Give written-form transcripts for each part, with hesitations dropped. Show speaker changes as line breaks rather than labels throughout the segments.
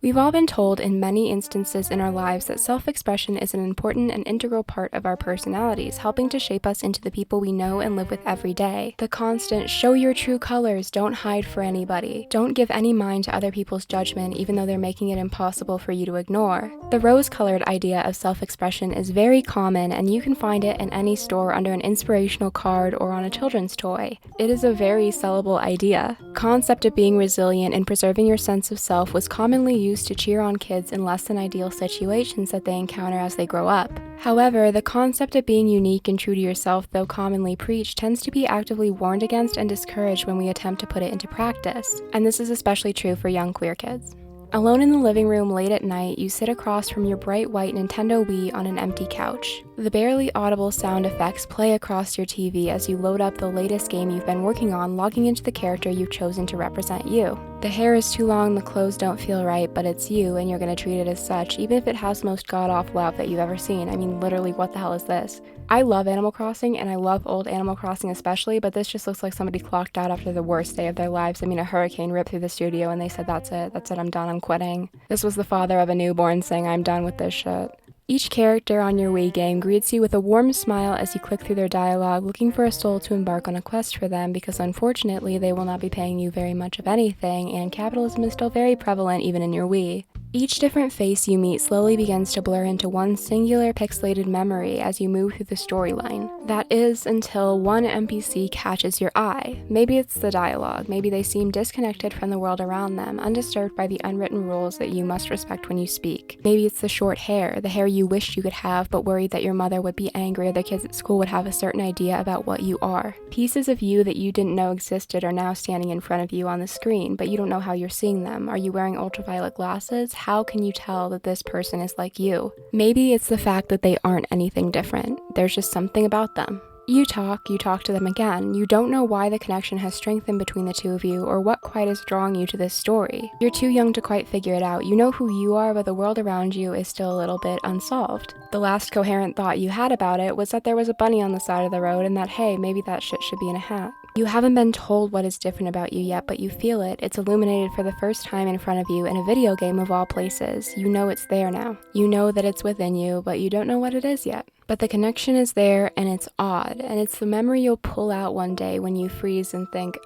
We've all been told in many instances in our lives that self-expression is an important and integral part of our personalities, helping to shape us into the people we know and live with every day. The constant, show your true colors, don't hide for anybody, don't give any mind to other people's judgment even though they're making it impossible for you to ignore. The rose-colored idea of self-expression is very common, and you can find it in any store under an inspirational card or on a children's toy. It is a very sellable idea. The concept of being resilient and preserving your sense of self was commonly used to cheer on kids in less than ideal situations that they encounter as they grow up. However, the concept of being unique and true to yourself, though commonly preached, tends to be actively warned against and discouraged when we attempt to put it into practice. And this is especially true for young queer kids. Alone in the living room late at night, you sit across from your bright white Nintendo Wii on an empty couch. The barely audible sound effects play across your TV as you load up the latest game you've been working on, logging into the character you've chosen to represent you. The hair is too long, the clothes don't feel right, but it's you, and you're gonna treat it as such, even if it has the most god-awful outfit that you've ever seen. I mean, literally, what the hell is this? I love Animal Crossing, and I love old Animal Crossing especially, but this just looks like somebody clocked out after the worst day of their lives. I mean, a hurricane ripped through the studio, and they said, that's it, I'm done, I'm quitting. This was the father of a newborn saying, I'm done with this shit. Each character on your Wii game greets you with a warm smile as you click through their dialogue, looking for a soul to embark on a quest for them, because unfortunately they will not be paying you very much of anything, and capitalism is still very prevalent even in your Wii. Each different face you meet slowly begins to blur into one singular pixelated memory as you move through the storyline. That is, until one NPC catches your eye. Maybe it's the dialogue, maybe they seem disconnected from the world around them, undisturbed by the unwritten rules that you must respect when you speak. Maybe it's the short hair, the hair you wished you could have but worried that your mother would be angry or the kids at school would have a certain idea about what you are. Pieces of you that you didn't know existed are now standing in front of you on the screen, but you don't know how you're seeing them. Are you wearing ultraviolet glasses? How can you tell that this person is like you? Maybe it's the fact that they aren't anything different. There's just something about them. You talk to them again. You don't know why the connection has strengthened between the two of you or what quite is drawing you to this story. You're too young to quite figure it out. You know who you are, but the world around you is still a little bit unsolved. The last coherent thought you had about it was that there was a bunny on the side of the road and that, hey, maybe that shit should be in a hat. You haven't been told what is different about you yet, but you feel it. It's illuminated for the first time in front of you in a video game of all places. You know it's there now. You know that it's within you, but you don't know what it is yet. But the connection is there, and it's odd, and it's the memory you'll pull out one day when you freeze and think,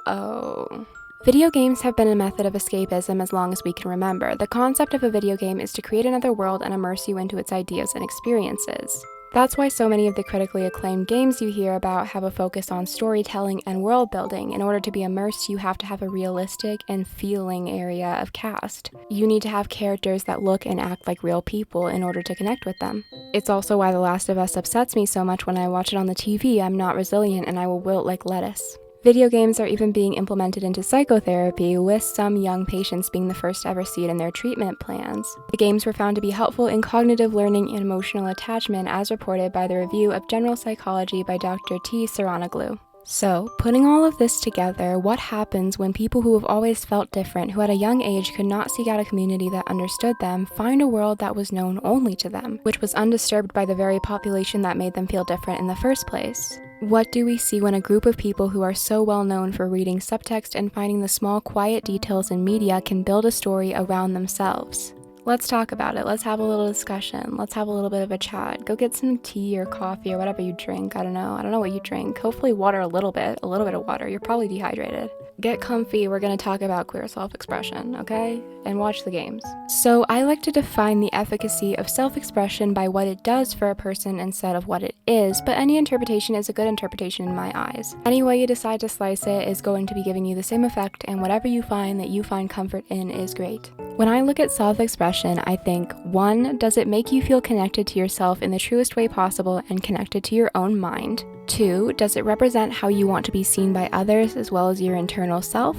oh. Video games have been a method of escapism as long as we can remember. The concept of a video game is to create another world and immerse you into its ideas and experiences. That's why so many of the critically acclaimed games you hear about have a focus on storytelling and world building. In order to be immersed, you have to have a realistic and feeling area of cast. You need to have characters that look and act like real people in order to connect with them. It's also why The Last of Us upsets me so much when I watch it on the TV. I'm not resilient and I will wilt like lettuce. Video games are even being implemented into psychotherapy, with some young patients being the first to ever see it in their treatment plans. The games were found to be helpful in cognitive learning and emotional attachment, as reported by the Review of General Psychology by Dr. T. Saranoglu. So, putting all of this together, what happens when people who have always felt different, who at a young age could not seek out a community that understood them, find a world that was known only to them, which was undisturbed by the very population that made them feel different in the first place? What do we see when a group of people who are so well known for reading subtext and finding the small, quiet details in media can build a story around themselves? Let's talk about it. Let's have a little discussion. Let's have a little bit of a chat. Go get some tea or coffee or whatever you drink. I don't know what you drink. Hopefully water a little bit of water. You're probably dehydrated. Get comfy. We're going to talk about queer self-expression, okay? And watch the games. So I like to define the efficacy of self-expression by what it does for a person instead of what it is, but any interpretation is a good interpretation in my eyes. Any way you decide to slice it is going to be giving you the same effect, and whatever you find that you find comfort in is great. When I look at self-expression, I think, 1, does it make you feel connected to yourself in the truest way possible and connected to your own mind? 2, does it represent how you want to be seen by others as well as your internal self?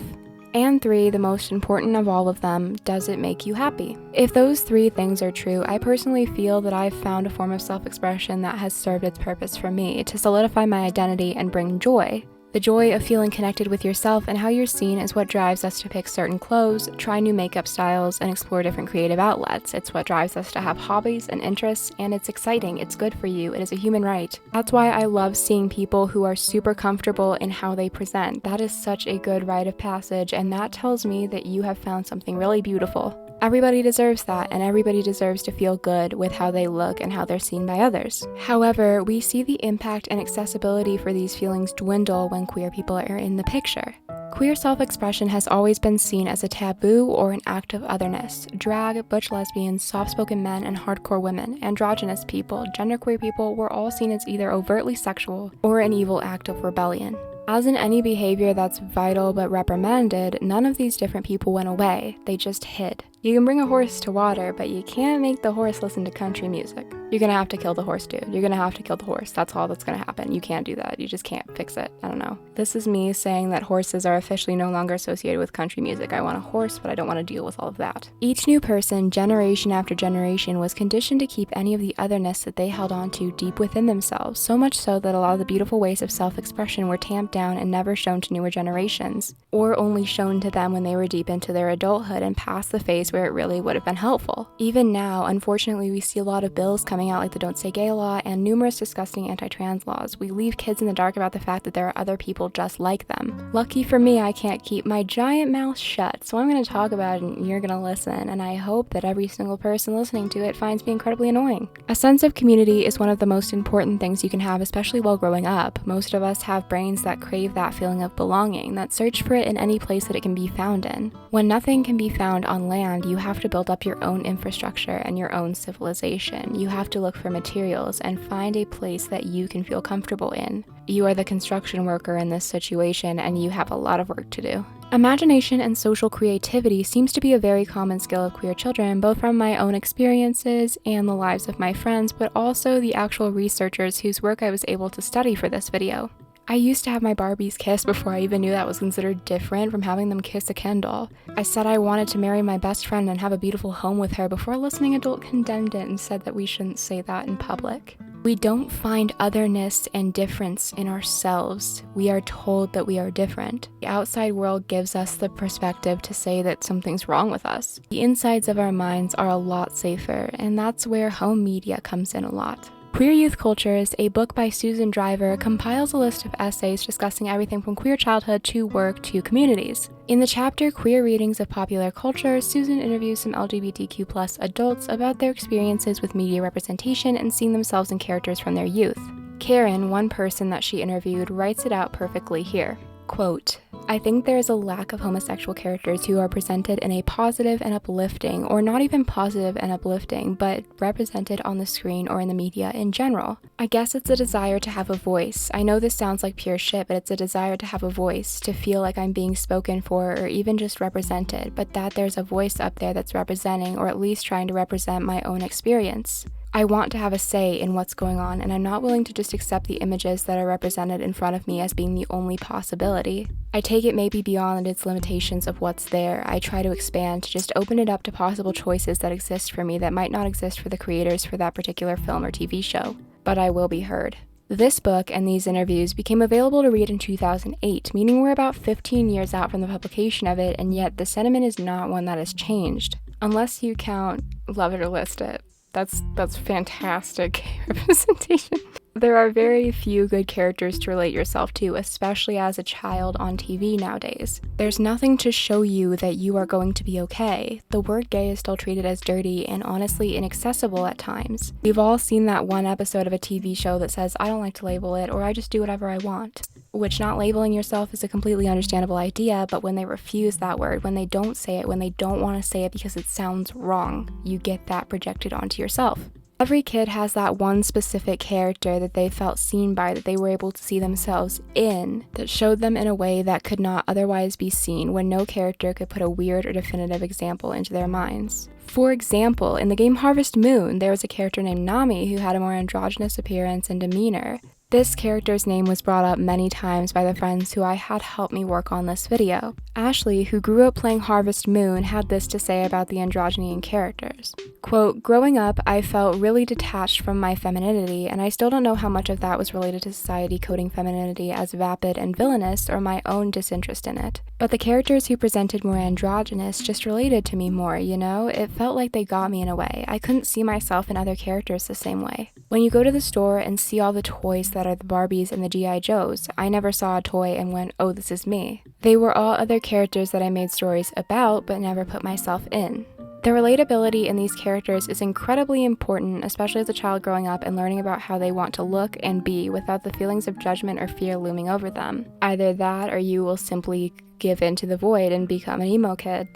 And 3, the most important of all of them, does it make you happy? If those 3 things are true, I personally feel that I've found a form of self-expression that has served its purpose for me, to solidify my identity and bring joy. The joy of feeling connected with yourself and how you're seen is what drives us to pick certain clothes, try new makeup styles, and explore different creative outlets. It's what drives us to have hobbies and interests, and it's exciting, it's good for you, it is a human right. That's why I love seeing people who are super comfortable in how they present. That is such a good rite of passage, and that tells me that you have found something really beautiful. Everybody deserves that, and everybody deserves to feel good with how they look and how they're seen by others. However, we see the impact and accessibility for these feelings dwindle when queer people are in the picture. Queer self-expression has always been seen as a taboo or an act of otherness. Drag, butch lesbians, soft-spoken men, and hardcore women, androgynous people, genderqueer people were all seen as either overtly sexual or an evil act of rebellion. As in any behavior that's vital but reprimanded, none of these different people went away, they just hid. You can bring a horse to water, but you can't make the horse listen to country music. You're gonna have to kill the horse, dude. You're gonna have to kill the horse. That's all that's gonna happen. You can't do that. You just can't fix it. I don't know. This is me saying that horses are officially no longer associated with country music. I want a horse, but I don't want to deal with all of that. Each new person, generation after generation, was conditioned to keep any of the otherness that they held on to deep within themselves, so much so that a lot of the beautiful ways of self-expression were tamped down and never shown to newer generations, or only shown to them when they were deep into their adulthood and past the phase where it really would have been helpful. Even now, unfortunately, we see a lot of bills coming out like the Don't Say Gay law and numerous disgusting anti-trans laws. We leave kids in the dark about the fact that there are other people just like them. Lucky for me, I can't keep my giant mouth shut, so I'm going to talk about it and you're going to listen, and I hope that every single person listening to it finds me incredibly annoying. A sense of community is one of the most important things you can have, especially while growing up. Most of us have brains that crave that feeling of belonging, that search for it in any place that it can be found in. When nothing can be found on land, you have to build up your own infrastructure and your own civilization. You have to look for materials and find a place that you can feel comfortable in. You are the construction worker in this situation, and you have a lot of work to do. Imagination and social creativity seems to be a very common skill of queer children, both from my own experiences and the lives of my friends, but also the actual researchers whose work I was able to study for this video. I used to have my Barbies kiss before I even knew that was considered different from having them kiss a Ken doll. I said I wanted to marry my best friend and have a beautiful home with her before a listening adult condemned it and said that we shouldn't say that in public. We don't find otherness and difference in ourselves. We are told that we are different. The outside world gives us the perspective to say that something's wrong with us. The insides of our minds are a lot safer, and that's where home media comes in a lot. Queer Youth Cultures, a book by Susan Driver, compiles a list of essays discussing everything from queer childhood to work to communities. In the chapter Queer Readings of Popular Culture, Susan interviews some LGBTQ+ adults about their experiences with media representation and seeing themselves in characters from their youth. Karen, one person that she interviewed, writes it out perfectly here. Quote, I think there is a lack of homosexual characters who are presented in a positive and uplifting, or not even positive and uplifting, but represented on the screen or in the media in general. I guess it's a desire to have a voice. I know this sounds like pure shit, but it's a desire to have a voice, to feel like I'm being spoken for or even just represented, but that there's a voice up there that's representing or at least trying to represent my own experience. I want to have a say in what's going on, and I'm not willing to just accept the images that are represented in front of me as being the only possibility. I take it maybe beyond its limitations of what's there. I try to expand, to just open it up to possible choices that exist for me that might not exist for the creators for that particular film or TV show. But I will be heard. This book and these interviews became available to read in 2008, meaning we're about 15 years out from the publication of it, and yet the sentiment is not one that has changed. Unless you count Love It or List It. That's fantastic representation. There are very few good characters to relate yourself to, especially as a child on TV nowadays. There's nothing to show you that you are going to be okay. The word gay is still treated as dirty and honestly inaccessible at times. We've all seen that one episode of a TV show that says, I don't like to label it, or I just do whatever I want. Which not labeling yourself is a completely understandable idea, but when they refuse that word, when they don't say it, when they don't want to say it because it sounds wrong, you get that projected onto yourself. Every kid has that one specific character that they felt seen by, that they were able to see themselves in, that showed them in a way that could not otherwise be seen when no character could put a weird or definitive example into their minds. For example, in the game Harvest Moon, there was a character named Nami who had a more androgynous appearance and demeanor. This character's name was brought up many times by the friends who I had helped me work on this video. Ashley, who grew up playing Harvest Moon, had this to say about the androgyny in characters. Quote, growing up, I felt really detached from my femininity, and I still don't know how much of that was related to society coding femininity as vapid and villainous or my own disinterest in it. But the characters who presented more androgynous just related to me more, you know? It felt like they got me in a way. I couldn't see myself in other characters the same way. When you go to the store and see all the toys that are the Barbies and the G.I. Joes, I never saw a toy and went, oh, this is me. They were all other characters that I made stories about but never put myself in. The relatability in these characters is incredibly important, especially as a child growing up and learning about how they want to look and be without the feelings of judgment or fear looming over them. Either that or you will simply give in to the void and become an emo kid.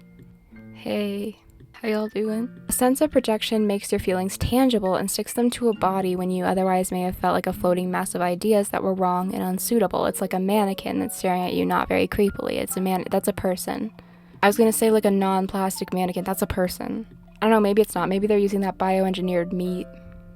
Hey, how y'all doing? A sense of projection makes your feelings tangible and sticks them to a body when you otherwise may have felt like a floating mass of ideas that were wrong and unsuitable. It's like a mannequin that's staring at you not very creepily. That's a person. I was gonna say like a non-plastic mannequin. That's a person. I don't know, maybe it's not. Maybe they're using that bioengineered meat.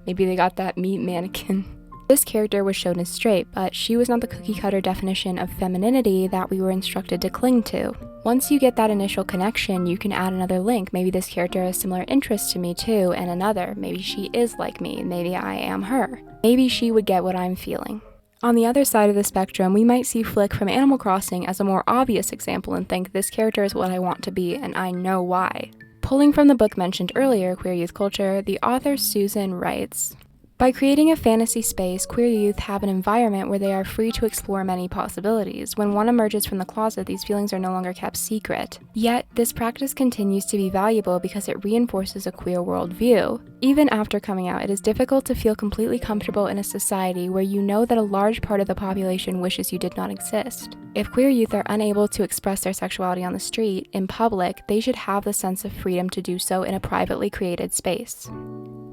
Maybe they got that meat mannequin. This character was shown as straight, but she was not the cookie-cutter definition of femininity that we were instructed to cling to. Once you get that initial connection, you can add another link. Maybe this character has similar interests to me too, and another. Maybe she is like me. Maybe I am her. Maybe she would get what I'm feeling. On the other side of the spectrum, we might see Flick from Animal Crossing as a more obvious example and think this character is what I want to be, and I know why. Pulling from the book mentioned earlier, Queer Youth Culture, the author Susan writes, "By creating a fantasy space, queer youth have an environment where they are free to explore many possibilities. When one emerges from the closet, these feelings are no longer kept secret. Yet, this practice continues to be valuable because it reinforces a queer worldview. Even after coming out, it is difficult to feel completely comfortable in a society where you know that a large part of the population wishes you did not exist. If queer youth are unable to express their sexuality on the street, in public, they should have the sense of freedom to do so in a privately created space."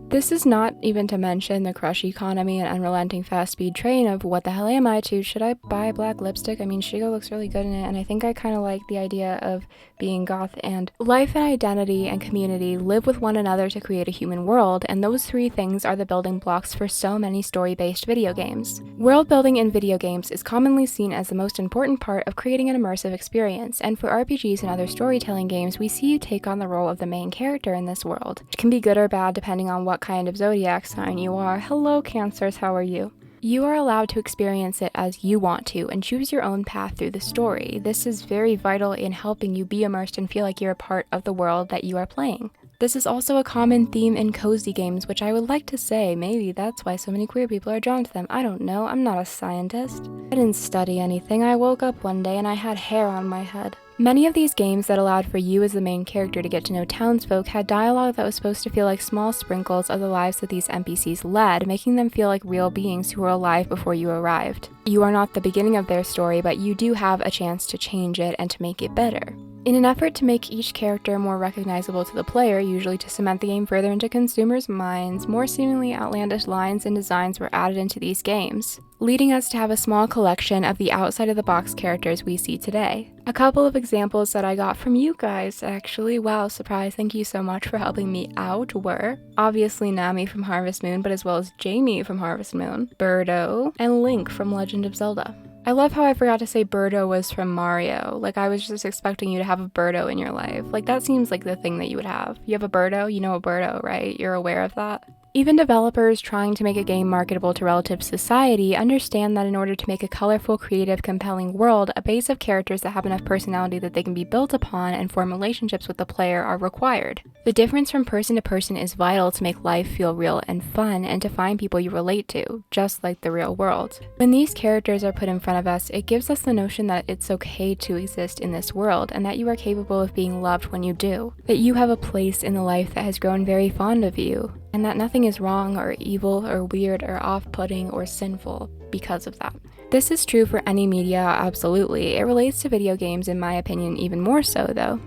This is not even to mention the crush economy and unrelenting fast-speed train of what the hell am I to? Should I buy black lipstick? I mean, Shigo looks really good in it, and I think I kind of like the idea of being goth. And life and identity and community live with one another to create a human world, and those three things are the building blocks for so many story-based video games. World building in video games is commonly seen as the most important part of creating an immersive experience, and for RPGs and other storytelling games, we see you take on the role of the main character in this world. It can be good or bad depending on what kind of zodiac sign you are. Hello, Cancers, how are you? You are allowed to experience it as you want to and choose your own path through the story. This is very vital in helping you be immersed and feel like you're a part of the world that you are playing. This is also a common theme in cozy games, which I would like to say maybe that's why so many queer people are drawn to them. I don't know, I'm not a scientist. I didn't study anything. I woke up one day and I had hair on my head. Many of these games that allowed for you as the main character to get to know townsfolk had dialogue that was supposed to feel like small sprinkles of the lives that these NPCs led, making them feel like real beings who were alive before you arrived. You are not the beginning of their story, but you do have a chance to change it and to make it better. In an effort to make each character more recognizable to the player, usually to cement the game further into consumers' minds, more seemingly outlandish lines and designs were added into these games, leading us to have a small collection of the outside-of-the-box characters we see today. A couple of examples that I got from you guys, actually. Wow, surprise, thank you so much for helping me out, were obviously Nami from Harvest Moon, but as well as Jamie from Harvest Moon, Birdo, and Link from Legend of Zelda. I love how I forgot to say Birdo was from Mario. Like, I was just expecting you to have a Birdo in your life. Like, that seems like the thing that you would have. You have a Birdo? You know a Birdo, right? You're aware of that? Even developers trying to make a game marketable to relative society understand that in order to make a colorful, creative, compelling world, a base of characters that have enough personality that they can be built upon and form relationships with the player are required. The difference from person to person is vital to make life feel real and fun and to find people you relate to, just like the real world. When these characters are put in front of us, it gives us the notion that it's okay to exist in this world and that you are capable of being loved when you do, that you have a place in the life that has grown very fond of you, and that nothing is wrong or evil or weird or off-putting or sinful because of that. This is true for any media, absolutely. It relates to video games in my opinion even more so though.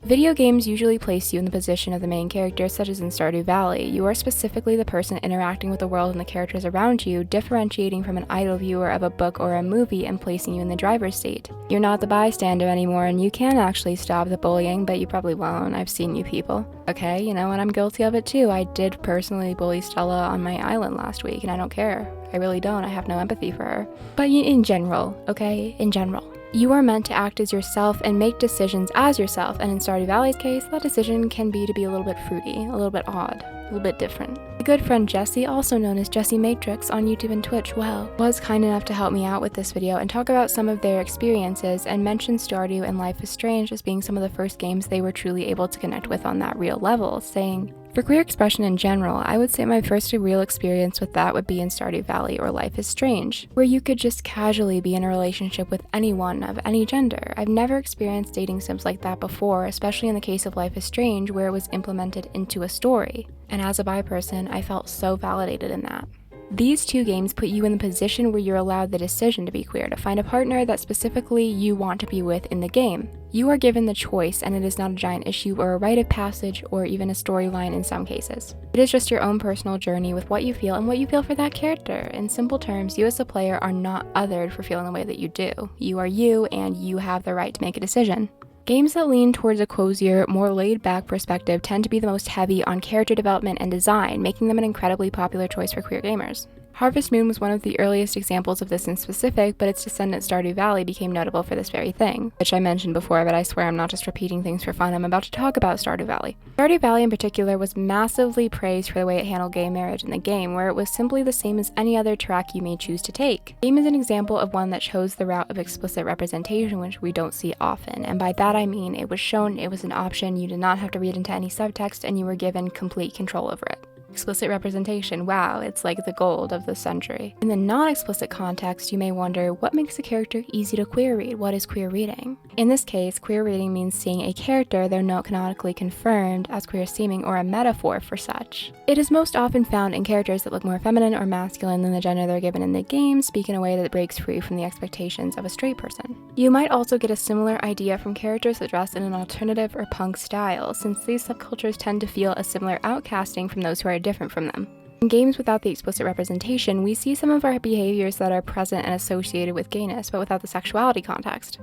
Video games usually place you in the position of the main character, such as in Stardew Valley. You are specifically the person interacting with the world and the characters around you, differentiating from an idle viewer of a book or a movie and placing you in the driver's seat. You're not the bystander anymore, and you can actually stop the bullying, but you probably won't. I've seen you people. Okay, you know, and I'm guilty of it too. I did personally bully Stella on my island last week, and I don't care. I really don't. I have no empathy for her. But in general, okay? In general. You are meant to act as yourself and make decisions as yourself, and in Stardew Valley's case, that decision can be to be a little bit fruity, a little bit odd, a little bit different. My good friend Jessie, also known as Jessie Matrix on YouTube and Twitch, was kind enough to help me out with this video and talk about some of their experiences and mention Stardew and Life is Strange as being some of the first games they were truly able to connect with on that real level, saying, For queer expression in general, I would say my first real experience with that would be in Stardew Valley or Life is Strange, where you could just casually be in a relationship with anyone of any gender. I've never experienced dating sims like that before, especially in the case of Life is Strange, where it was implemented into a story. And as a bi person, I felt so validated in that. These two games put you in the position where you're allowed the decision to be queer, to find a partner that specifically you want to be with in the game. You are given the choice, and it is not a giant issue or a rite of passage or even a storyline in some cases. It is just your own personal journey with what you feel and what you feel for that character. In simple terms, you as a player are not othered for feeling the way that you do. You are you, and you have the right to make a decision. Games that lean towards a cozier, more laid-back perspective tend to be the most heavy on character development and design, making them an incredibly popular choice for queer gamers. Harvest Moon was one of the earliest examples of this in specific, but its descendant Stardew Valley became notable for this very thing, which I mentioned before, but I swear I'm not just repeating things for fun. I'm about to talk about Stardew Valley. Stardew Valley in particular was massively praised for the way it handled gay marriage in the game, where it was simply the same as any other track you may choose to take. The game is an example of one that chose the route of explicit representation, which we don't see often, and by that I mean it was shown, it was an option, you did not have to read into any subtext, and you were given complete control over it. Explicit representation, wow, it's like the gold of the century. In the non-explicit context, you may wonder, what makes a character easy to queer read? What is queer reading? In this case, queer reading means seeing a character, though not canonically confirmed, as queer seeming or a metaphor for such. It is most often found in characters that look more feminine or masculine than the gender they're given in the game, speak in a way that breaks free from the expectations of a straight person. You might also get a similar idea from characters that dress in an alternative or punk style, since these subcultures tend to feel a similar outcasting from those who are different from them. In games without the explicit representation, we see some of our behaviors that are present and associated with gayness, but without the sexuality context.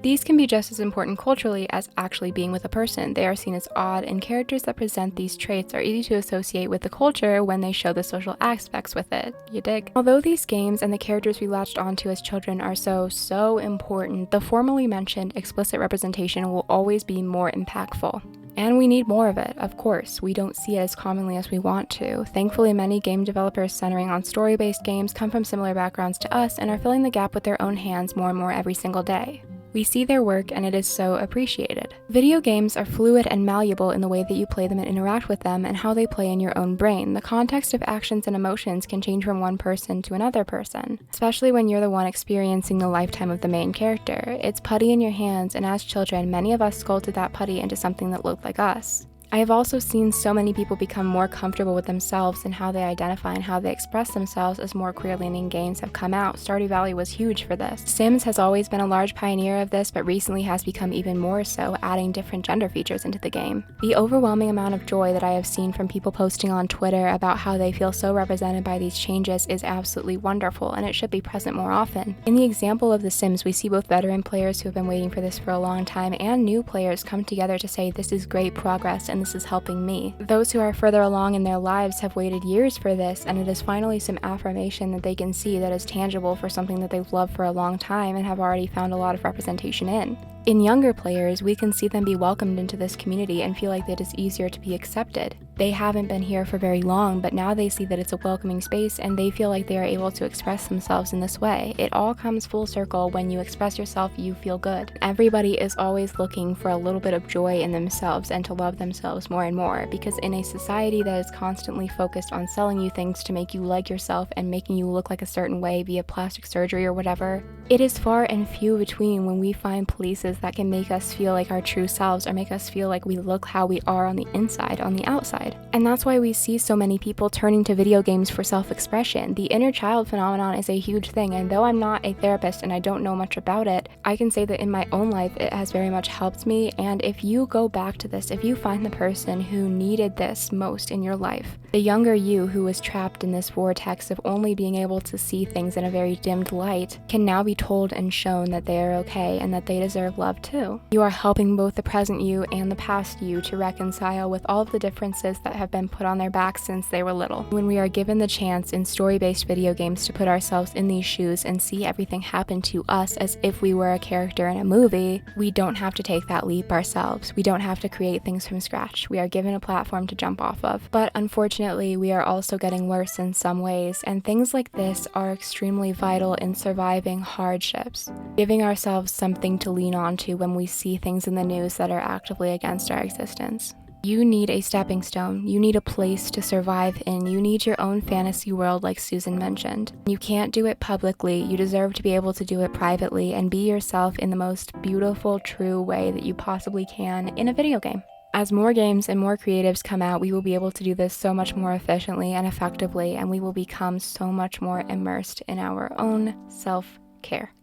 These can be just as important culturally as actually being with a person. They are seen as odd, and characters that present these traits are easy to associate with the culture when they show the social aspects with it. You dig? Although these games and the characters we latched onto as children are so important, the formally mentioned explicit representation will always be more impactful. And we need more of it, of course. We don't see it as commonly as we want to. Thankfully, many game developers centering on story-based games come from similar backgrounds to us and are filling the gap with their own hands more and more every single day. We see their work and it is so appreciated. Video games are fluid and malleable in the way that you play them and interact with them and how they play in your own brain. The context of actions and emotions can change from one person to another person, especially when you're the one experiencing the lifetime of the main character. It's putty in your hands, and as children, many of us sculpted that putty into something that looked like us. I have also seen so many people become more comfortable with themselves and how they identify and how they express themselves as more queer-leaning games have come out. Stardew Valley was huge for this. Sims has always been a large pioneer of this, but recently has become even more so, adding different gender features into the game. The overwhelming amount of joy that I have seen from people posting on Twitter about how they feel so represented by these changes is absolutely wonderful, and it should be present more often. In the example of The Sims, we see both veteran players who have been waiting for this for a long time and new players come together to say this is great progress and this is helping me. Those who are further along in their lives have waited years for this, and it is finally some affirmation that they can see that is tangible for something that they've loved for a long time and have already found a lot of representation in. In younger players, we can see them be welcomed into this community and feel like it is easier to be accepted. They haven't been here for very long, but now they see that it's a welcoming space and they feel like they are able to express themselves in this way. It all comes full circle. When you express yourself, you feel good. Everybody is always looking for a little bit of joy in themselves and to love themselves more and more, because in a society that is constantly focused on selling you things to make you like yourself and making you look like a certain way via plastic surgery or whatever, it is far and few between when we find places that can make us feel like our true selves or make us feel like we look how we are on the inside, on the outside. And that's why we see so many people turning to video games for self-expression. The inner child phenomenon is a huge thing, and though I'm not a therapist and I don't know much about it, I can say that in my own life it has very much helped me. And if you go back to this, if you find the person who needed this most in your life, the younger you who was trapped in this vortex of only being able to see things in a very dimmed light, can now be told and shown that they are okay and that they deserve love too. You are helping both the present you and the past you to reconcile with all of the differences that have been put on their backs since they were little. When we are given the chance in story-based video games to put ourselves in these shoes and see everything happen to us as if we were a character in a movie, we don't have to take that leap ourselves. We don't have to create things from scratch. We are given a platform to jump off of. But unfortunately, we are also getting worse in some ways, and things like this are extremely vital in surviving hardships, giving ourselves something to lean on to when we see things in the news that are actively against our existence. You need a stepping stone. You need a place to survive in. You need your own fantasy world, like Susan mentioned. You can't do it publicly. You deserve to be able to do it privately and be yourself in the most beautiful, true way that you possibly can in a video game. As more games and more creatives come out, we will be able to do this so much more efficiently and effectively, and we will become so much more immersed in our own self-care.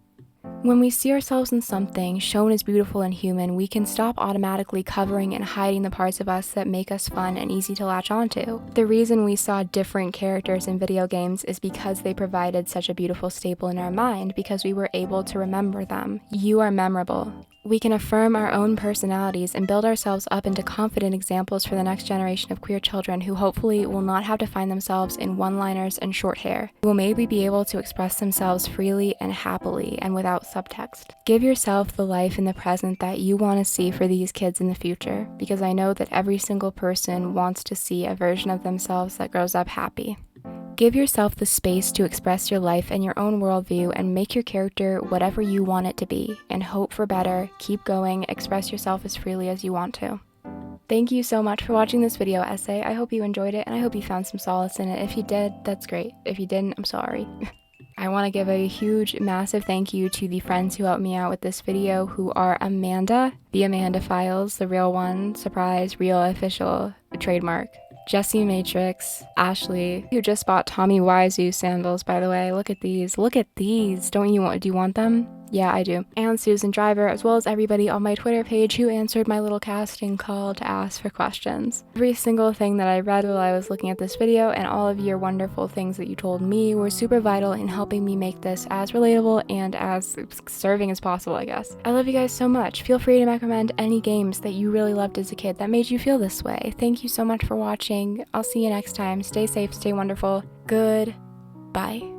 When we see ourselves in something shown as beautiful and human, we can stop automatically covering and hiding the parts of us that make us fun and easy to latch onto. The reason we saw different characters in video games is because they provided such a beautiful staple in our mind, because we were able to remember them. You are memorable. We can affirm our own personalities and build ourselves up into confident examples for the next generation of queer children who hopefully will not have to find themselves in one-liners and short hair, who will maybe be able to express themselves freely and happily and without subtext. Give yourself the life in the present that you want to see for these kids in the future, because I know that every single person wants to see a version of themselves that grows up happy. Give yourself the space to express your life and your own worldview and make your character whatever you want it to be, and hope for better, keep going, express yourself as freely as you want to. Thank you so much for watching this video essay. I hope you enjoyed it and I hope you found some solace in it. If you did, that's great. If you didn't, I'm sorry. I want to give a huge, massive thank you to the friends who helped me out with this video, who are Amanda, the Amanda Files, the real one, surprise, real, official, trademark. Jessie Matrix, Ashley, who just bought Tommy Wiseau sandals, by the way. Look at these. Look at these. Do you want them? Yeah, I do. And Susan Driver, as well as everybody on my Twitter page who answered my little casting call to ask for questions. Every single thing that I read while I was looking at this video, and all of your wonderful things that you told me, were super vital in helping me make this as relatable and as serving as possible, I guess. I love you guys so much. Feel free to recommend any games that you really loved as a kid that made you feel this way. Thank you so much for watching. I'll see you next time. Stay safe, stay wonderful. Goodbye.